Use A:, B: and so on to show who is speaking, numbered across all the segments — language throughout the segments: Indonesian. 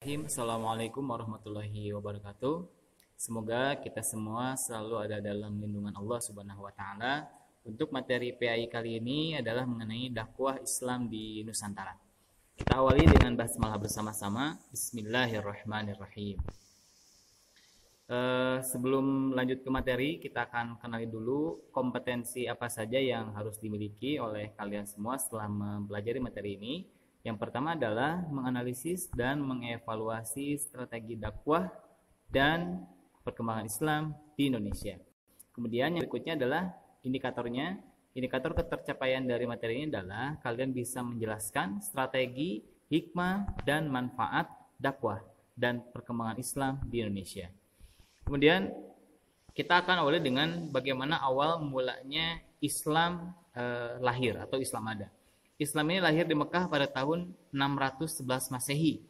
A: Assalamualaikum warahmatullahi wabarakatuh. Semoga kita semua selalu ada dalam lindungan Allah Subhanahu wa taala. Untuk materi PAI kali ini adalah mengenai dakwah Islam di Nusantara. Kita awali dengan basmalah bersama-sama. Bismillahirrahmanirrahim. Sebelum lanjut ke materi, kita akan kenali dulu kompetensi apa saja yang harus dimiliki oleh kalian semua setelah mempelajari materi ini. Yang pertama adalah menganalisis dan mengevaluasi strategi dakwah dan perkembangan Islam di Indonesia. Kemudian yang berikutnya adalah indikatornya. Indikator ketercapaian dari materi ini adalah kalian bisa menjelaskan strategi, hikmah, dan manfaat dakwah dan perkembangan Islam di Indonesia. Kemudian kita akan awali dengan bagaimana awal mulanya Islam lahir atau Islam ada. Islam ini lahir di Mekah pada tahun 611 Masehi,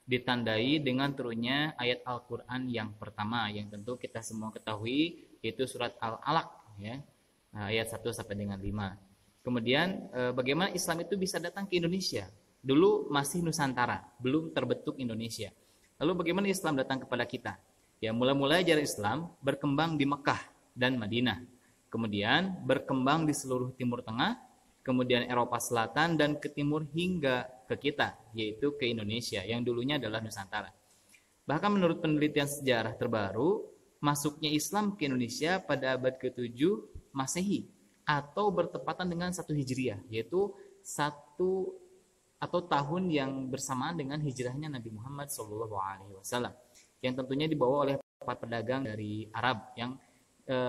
A: ditandai dengan turunnya ayat Al-Quran yang pertama, yang tentu kita semua ketahui, yaitu surat Al-Alaq, ya, ayat 1 sampai dengan 5. Kemudian bagaimana Islam itu bisa datang ke Indonesia? Dulu masih Nusantara, belum terbentuk Indonesia. Lalu bagaimana Islam datang kepada kita? Ya, mula-mula ajaran Islam berkembang di Mekah dan Madinah, kemudian berkembang di seluruh Timur Tengah, kemudian Eropa Selatan dan ke timur hingga ke kita, yaitu ke Indonesia yang dulunya adalah Nusantara. Bahkan menurut penelitian sejarah terbaru, masuknya Islam ke Indonesia pada abad ke-7 Masehi atau bertepatan dengan 1 Hijriah, yaitu satu atau tahun yang bersamaan dengan hijrahnya Nabi Muhammad SAW, yang tentunya dibawa oleh para pedagang dari Arab yang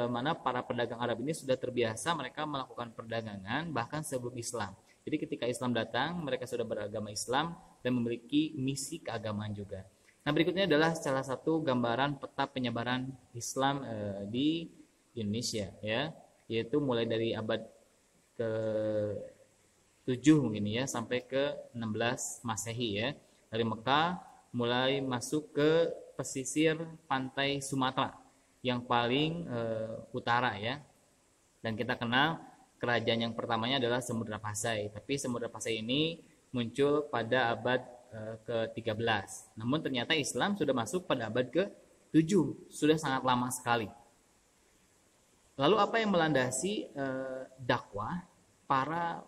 A: mana para pedagang Arab ini sudah terbiasa mereka melakukan perdagangan bahkan sebelum Islam. Jadi ketika Islam datang, mereka sudah beragama Islam dan memiliki misi keagamaan juga. Nah, berikutnya adalah salah satu gambaran peta penyebaran Islam di Indonesia, ya, yaitu mulai dari abad ke-7 mungkin ya sampai ke-16 Masehi, ya. Dari Mekah mulai masuk ke pesisir pantai Sumatera yang paling utara, ya. Dan kita kenal kerajaan yang pertamanya adalah Samudra Pasai. Tapi Samudra Pasai ini muncul pada abad ke-13. Namun ternyata Islam sudah masuk pada abad ke-7, sudah sangat lama sekali. Lalu apa yang melandasi dakwah para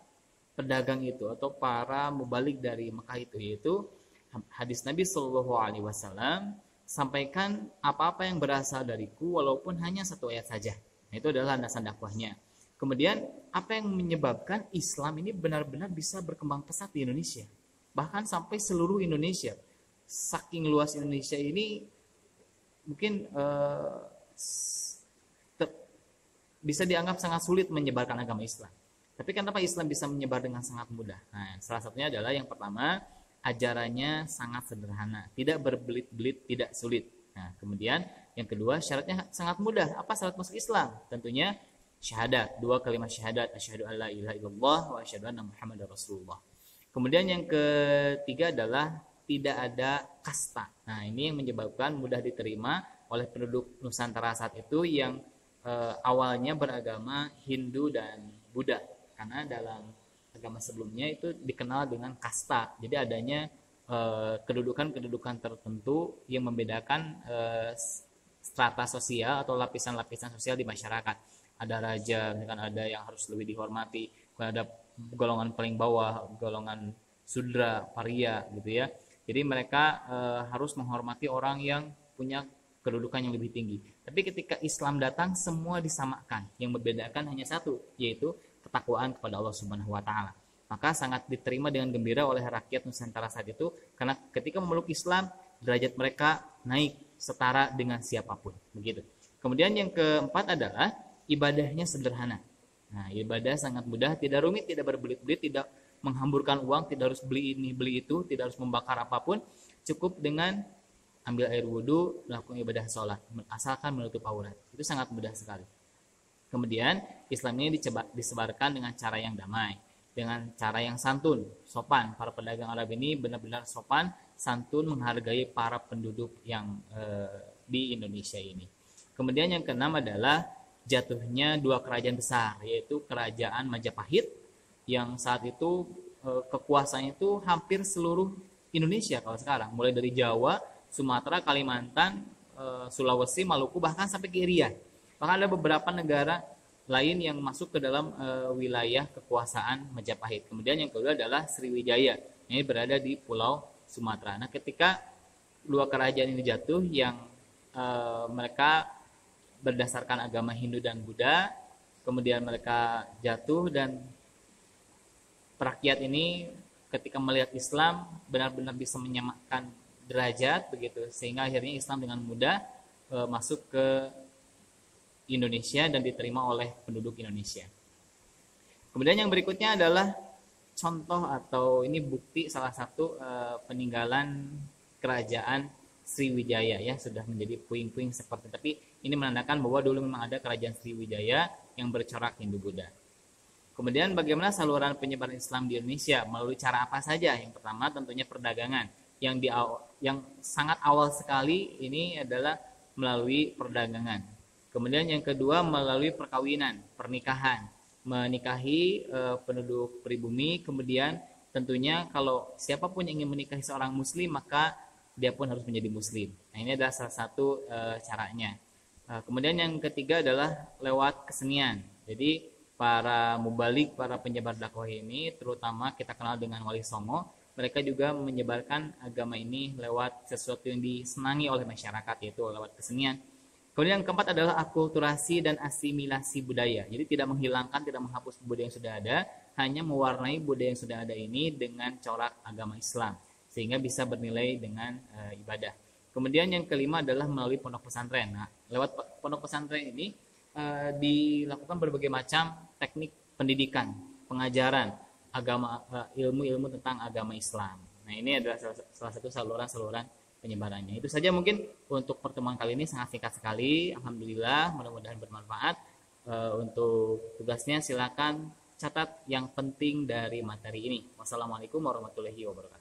A: pedagang itu atau para mubalik dari Mekah itu, yaitu hadis Nabi SAW, sampaikan apa-apa yang berasal dariku walaupun hanya 1 ayat saja. Nah, itu adalah landasan dakwahnya. Kemudian apa yang menyebabkan Islam ini benar-benar bisa berkembang pesat di Indonesia, bahkan sampai seluruh Indonesia. Saking luas Indonesia ini mungkin bisa dianggap sangat sulit menyebarkan agama Islam. Tapi kenapa Islam bisa menyebar dengan sangat mudah? Nah, salah satunya adalah yang pertama, ajarannya sangat sederhana, tidak berbelit-belit, tidak sulit. Nah, kemudian yang kedua, syaratnya sangat mudah. Apa syarat masuk Islam? Tentunya syahadat, 2 kalimat syahadat, asyhadu alla ilaha illallah wa asyhadu anna muhammadar rasulullah. Kemudian yang ketiga adalah tidak ada kasta. Nah, ini yang menyebabkan mudah diterima oleh penduduk Nusantara saat itu yang awalnya beragama Hindu dan Buddha, karena dalam agama sebelumnya itu dikenal dengan kasta. Jadi adanya kedudukan-kedudukan tertentu yang membedakan strata sosial atau lapisan-lapisan sosial di masyarakat. Ada raja, misalkan ada yang harus lebih dihormati, ada golongan paling bawah, golongan sudra, paria gitu ya. Jadi mereka harus menghormati orang yang punya kedudukan yang lebih tinggi. Tapi ketika Islam datang, semua disamakan. Yang membedakan hanya satu, yaitu ketakwaan kepada Allah Subhanahu wa taala. Maka sangat diterima dengan gembira oleh rakyat Nusantara saat itu, karena ketika memeluk Islam, derajat mereka naik setara dengan siapapun, begitu. Kemudian yang keempat adalah ibadahnya sederhana. Nah, ibadah sangat mudah, tidak rumit, tidak berbelit-belit, tidak menghamburkan uang, tidak harus beli ini, beli itu, tidak harus membakar apapun, cukup dengan ambil air wudhu, melakukan ibadah sholat, asalkan menutup aurat. Itu sangat mudah sekali. Kemudian Islam ini disebarkan dengan cara yang damai, dengan cara yang santun, sopan. Para pedagang Arab ini benar-benar sopan, santun, menghargai para penduduk yang di Indonesia ini. Kemudian yang keenam adalah jatuhnya 2 kerajaan besar, yaitu kerajaan Majapahit yang saat itu kekuasaannya itu hampir seluruh Indonesia kalau sekarang, mulai dari Jawa, Sumatera, Kalimantan, Sulawesi, Maluku, bahkan sampai ke Irian. Bahkan ada beberapa negara lain yang masuk ke dalam wilayah kekuasaan Majapahit. Kemudian yang kedua adalah Sriwijaya, ini berada di Pulau Sumatera. Nah, ketika dua kerajaan ini jatuh, yang mereka berdasarkan agama Hindu dan Buddha, kemudian mereka jatuh, dan rakyat ini ketika melihat Islam benar-benar bisa menyamakan derajat begitu, sehingga akhirnya Islam dengan mudah masuk ke Indonesia dan diterima oleh penduduk Indonesia. Kemudian yang berikutnya adalah contoh atau ini bukti salah satu peninggalan kerajaan Sriwijaya, ya, sudah menjadi puing-puing seperti, tapi ini menandakan bahwa dulu memang ada kerajaan Sriwijaya yang bercorak Hindu Buddha. Kemudian bagaimana saluran penyebaran Islam di Indonesia, melalui cara apa saja? Yang pertama tentunya perdagangan. Yang sangat awal sekali ini adalah melalui perdagangan. Kemudian yang kedua melalui perkawinan, pernikahan, menikahi penduduk pribumi. Kemudian tentunya kalau siapapun yang ingin menikahi seorang muslim, maka dia pun harus menjadi muslim. Nah, ini adalah salah satu caranya. Kemudian yang ketiga adalah lewat kesenian. Jadi para mubalik, para penyebar dakwah ini, terutama kita kenal dengan Wali Songo, mereka juga menyebarkan agama ini lewat sesuatu yang disenangi oleh masyarakat, yaitu lewat kesenian. Kemudian yang keempat adalah akulturasi dan asimilasi budaya. Jadi tidak menghilangkan, tidak menghapus budaya yang sudah ada, hanya mewarnai budaya yang sudah ada ini dengan corak agama Islam, sehingga bisa bernilai dengan ibadah. Kemudian yang kelima adalah melalui pondok pesantren. Nah, lewat pondok pesantren ini dilakukan berbagai macam teknik pendidikan, pengajaran agama, ilmu-ilmu tentang agama Islam. Nah, ini adalah salah satu saluran-saluran penyebarannya. Itu saja mungkin untuk pertemuan kali ini, sangat singkat sekali. Alhamdulillah, mudah-mudahan bermanfaat. Untuk tugasnya silakan catat yang penting dari materi ini. Wassalamualaikum warahmatullahi wabarakatuh.